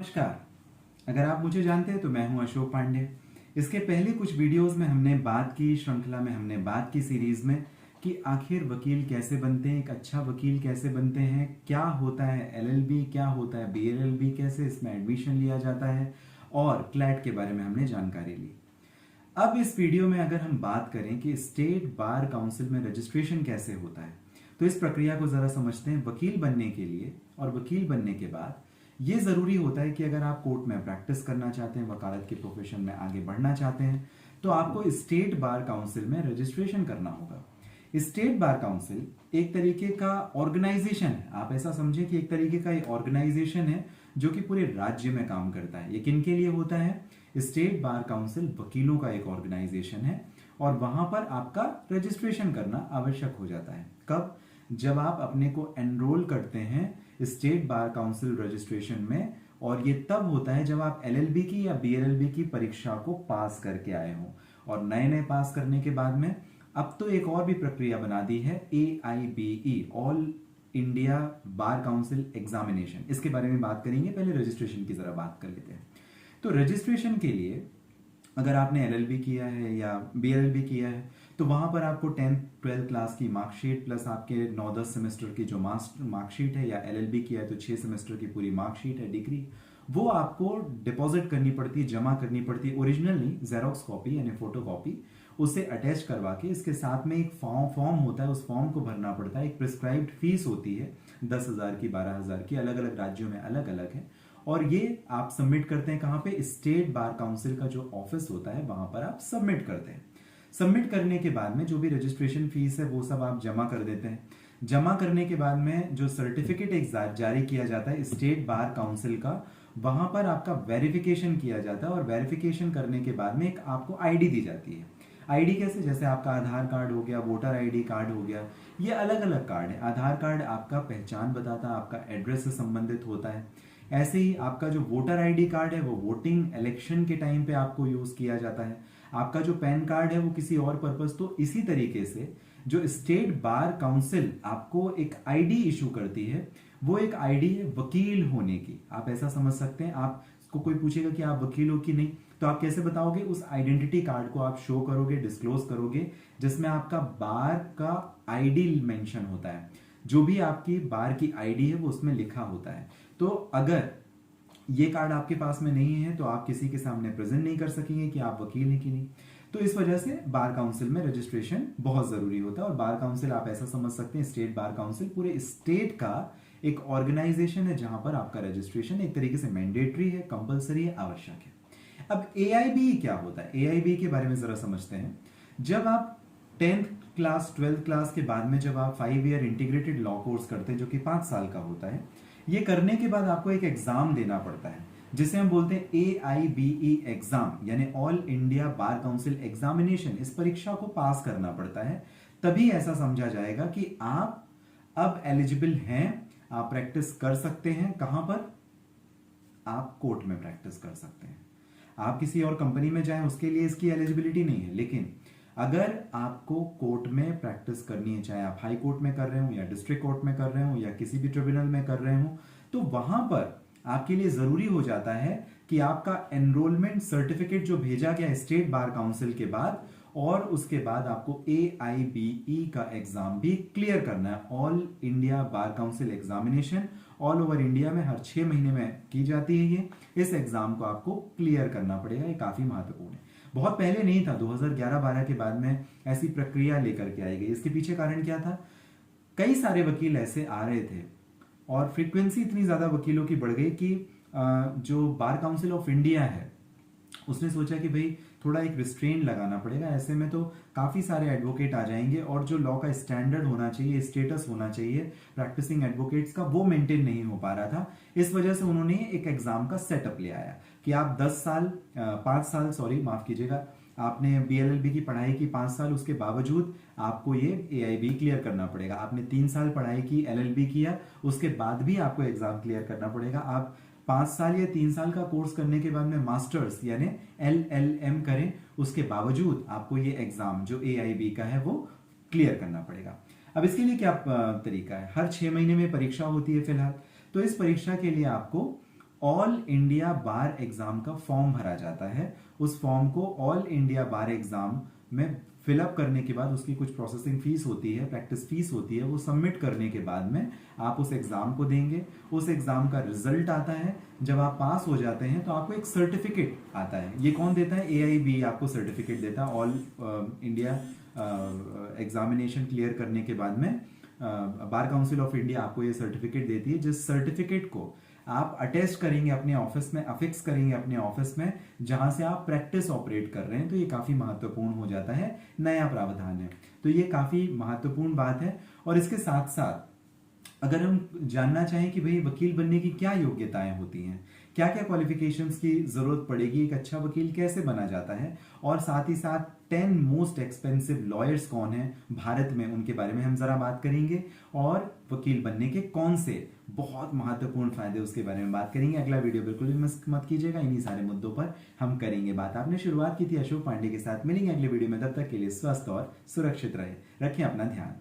नमस्कार। अगर आप मुझे जानते हैं तो मैं हूं अशोक पांडे। इसके पहले कुछ वीडियोस में हमने बात की, श्रृंखला में हमने बात की सीरीज में, कि आखिर वकील कैसे बनते हैं, एक अच्छा वकील कैसे बनते हैं, क्या होता है एलएलबी, क्या होता है बीएलएलबी, कैसे इसमें एडमिशन लिया जाता है, और क्लैट के बारे में हमने जानकारी ली। अब इस वीडियो में अगर हम बात करें कि स्टेट बार काउंसिल में रजिस्ट्रेशन कैसे होता है, तो इस प्रक्रिया को जरा समझते हैं। वकील बनने के लिए और वकील बनने के बाद ये जरूरी होता है कि अगर आप कोर्ट में प्रैक्टिस करना चाहते हैं, वकालत के प्रोफेशन में आगे बढ़ना चाहते हैं, तो आपको स्टेट बार काउंसिल में रजिस्ट्रेशन करना होगा। स्टेट बार काउंसिल एक तरीके का ऑर्गेनाइजेशन है। आप ऐसा समझें कि एक तरीके का ऑर्गेनाइजेशन है जो कि पूरे राज्य में काम करता है। ये किनके लिए होता है? स्टेट बार काउंसिल वकीलों का एक ऑर्गेनाइजेशन है और वहां पर आपका रजिस्ट्रेशन करना आवश्यक हो जाता है। कब? जब आप अपने को एनरोल करते हैं स्टेट बार काउंसिल रजिस्ट्रेशन में, और ये तब होता है जब आप एलएलबी की या बीएलएलबी की परीक्षा को पास करके आए हो। और नए नए पास करने के बाद में अब तो एक और भी प्रक्रिया बना दी है, AIBE, all India bar council examination. इसके बारे में बात करेंगे, पहले रजिस्ट्रेशन की जरा बात कर लेते हैं। तो रजिस्ट्रेशन के लिए अगर आपने एलएलबी किया है या बीएलएलबी किया है, तो वहां पर आपको 10th 12th क्लास की मार्कशीट प्लस आपके 9-10 सेमेस्टर की जो मास्टर मार्कशीट है, या एलएलबी किया है तो 6 सेमेस्टर की पूरी मार्कशीट है, डिग्री, वो आपको डिपॉजिट करनी पड़ती है, जमा करनी पड़ती है। ओरिजिनल नहीं, जेरोक्स कॉपी यानी फोटो कॉपी, उसे अटैच करवा के इसके साथ में एक फॉर्म होता है, उस फॉर्म को भरना पड़ता है। एक प्रिस्क्राइब्ड फीस होती है 10,000 की, 12,000 की, अलग अलग राज्यों में अलग अलग है। और ये आप सबमिट करते हैं कहां पे? स्टेट बार काउंसिल का जो ऑफिस होता है वहां पर आप सबमिट करते हैं। सबमिट करने के बाद में जो भी रजिस्ट्रेशन फीस है वो सब आप जमा कर देते हैं। जमा करने के बाद में जो सर्टिफिकेट एक जारी किया जाता है स्टेट बार काउंसिल का, वहां पर आपका वेरिफिकेशन किया जाता है। और वेरिफिकेशन करने के बाद में एक आपको आईडी दी जाती है। आईडी कैसे? जैसे आपका आधार कार्ड हो गया, वोटर आईडी कार्ड हो गया, ये अलग अलग कार्ड है। आधार कार्ड आपका पहचान बताता है, आपका एड्रेस से संबंधित होता है। ऐसे ही आपका जो वोटर आईडी कार्ड है वो वोटिंग इलेक्शन के टाइम पे आपको यूज किया जाता है। आपका जो पैन कार्ड है वो किसी और पर्पस। तो इसी तरीके से जो स्टेट बार काउंसिल आपको एक आईडी इशू करती है, वो एक आईडी है वकील होने की। आप ऐसा समझ सकते हैं, आपको कोई पूछेगा कि आप वकील हो कि नहीं, तो आप कैसे बताओगे? उस आइडेंटिटी कार्ड को आप शो करोगे, डिस्क्लोज करोगे, जिसमें आपका बार का आईडी मेंशन होता है। जो भी आपकी बार की आईडी है वो उसमें लिखा होता है। तो अगर ये कार्ड आपके पास में नहीं है तो आप किसी के सामने प्रेजेंट नहीं कर सकेंगे कि आप वकील हैं कि नहीं। तो इस वजह से बार काउंसिल में रजिस्ट्रेशन बहुत जरूरी होता है। और बार काउंसिल आप ऐसा समझ सकते हैं, स्टेट बार काउंसिल पूरे स्टेट का एक ऑर्गेनाइजेशन है जहां पर आपका रजिस्ट्रेशन एक तरीके से मैंडेटरी है, कंपलसरी है, आवश्यक है। अब AIBE क्या होता है? AIBE के बारे में जरा समझते हैं। जब आप 10th क्लास 12th क्लास के बाद में जब आप 5 ईयर इंटीग्रेटेड लॉ कोर्स करते हैं जो कि 5 साल का होता है, ये करने के बाद आपको एक एग्जाम देना पड़ता है जिसे हम बोलते हैं AIBE एग्जाम, यानी all India bar council examination. इस परीक्षा को पास करना पड़ता है, तभी ऐसा समझा जाएगा कि आप अब एलिजिबल हैं, आप प्रैक्टिस कर सकते हैं। कहां पर? आप कोर्ट में प्रैक्टिस कर सकते हैं। आप किसी और कंपनी में जाएं उसके लिए इसकी एलिजिबिलिटी नहीं है, लेकिन अगर आपको कोर्ट में प्रैक्टिस करनी है, चाहे आप हाई कोर्ट में कर रहे हो या डिस्ट्रिक्ट कोर्ट में कर रहे हो या किसी भी ट्रिब्यूनल में कर रहे हो, तो वहां पर आपके लिए जरूरी हो जाता है कि आपका एनरोलमेंट सर्टिफिकेट जो भेजा गया स्टेट बार काउंसिल के बाद, और उसके बाद आपको AIBE का एग्जाम भी क्लियर करना है। All India bar council examination all over India में हर 6 महीने में की जाती है। ये इस एग्जाम को आपको क्लियर करना पड़ेगा। ये काफी महत्वपूर्ण है। बहुत पहले नहीं था, 2011-12 के बाद में ऐसी प्रक्रिया लेकर के आई गई। इसके पीछे कारण क्या था? कई सारे वकील ऐसे आ रहे थे और फ्रीक्वेंसी इतनी ज्यादा वकीलों की बढ़ गई कि जो बार काउंसिल ऑफ इंडिया है उसने सोचा कि भाई थोड़ा एक रिस्ट्रेन लगाना पड़ेगा। ऐसे में तो काफी सारे एडवोकेट आ जाएंगे और जो लॉ का स्टैंडर्ड होना चाहिए, स्टेटस होना चाहिए प्रैक्टिसिंग एडवोकेट्स का, वो मेंटेन नहीं हो पा रहा था। इस वजह से उन्होंने एक एग्जाम का सेटअप ले आया कि आप 5 साल, सॉरी माफ कीजिएगा, आपने बीएलएलबी की पढ़ाई की 5 साल, उसके बावजूद आपको ये AIBE क्लियर करना पड़ेगा। आपने 3 साल पढ़ाई की, LLB किया, उसके बाद भी आपको एग्जाम क्लियर करना पड़ेगा। आप 5 साल या 3 साल का कोर्स करने के बाद में मास्टर्स यानी LLM करें, उसके बावजूद आपको ये एग्जाम जो AIBE का है वो क्लियर करना पड़ेगा। अब इसके लिए क्या तरीका है? हर 6 महीने में परीक्षा होती है फिलहाल। तो इस परीक्षा के लिए आपको ऑल इंडिया बार एग्जाम का फॉर्म भरा जाता है। उस फॉर्म को ऑल इंडिया बार एग्जाम में फिलअप करने के बाद उसकी कुछ प्रोसेसिंग फीस होती है, प्रैक्टिस फीस होती है, वो सबमिट करने के बाद में आप उस एग्जाम को देंगे। उस एग्जाम का रिजल्ट आता है। जब आप पास हो जाते हैं तो आपको एक सर्टिफिकेट आता है। ये कौन देता है? AIB आपको सर्टिफिकेट देता है। ऑल इंडिया एग्जामिनेशन क्लियर करने के बाद में बार काउंसिल ऑफ इंडिया आपको ये सर्टिफिकेट देती है, जिस सर्टिफिकेट को आप अटेस्ट करेंगे अपने ऑफिस में, अफिक्स करेंगे अपने ऑफिस में जहां से आप प्रैक्टिस ऑपरेट कर रहे हैं। तो ये काफी महत्वपूर्ण हो जाता है, नया प्रावधान है। तो ये काफी महत्वपूर्ण बात है। और इसके साथ साथ अगर हम जानना चाहें कि भाई वकील बनने की क्या योग्यताएं होती हैं, क्या क्या क्वालिफिकेशंस की जरूरत पड़ेगी, एक अच्छा वकील कैसे बना जाता है, और साथ ही साथ 10 मोस्ट एक्सपेंसिव लॉयर्स कौन हैं भारत में, उनके बारे में हम जरा बात करेंगे। और वकील बनने के कौन से बहुत महत्वपूर्ण फायदे उसके बारे में बात करेंगे। अगला वीडियो बिल्कुल भी मिस मत कीजिएगा, इन्हीं सारे मुद्दों पर हम करेंगे बात। आपने शुरुआत की थी अशोक पांडे के साथ। मिलेंगे अगले वीडियो में, तब तक के लिए स्वस्थ और सुरक्षित रहे, रखें अपना ध्यान।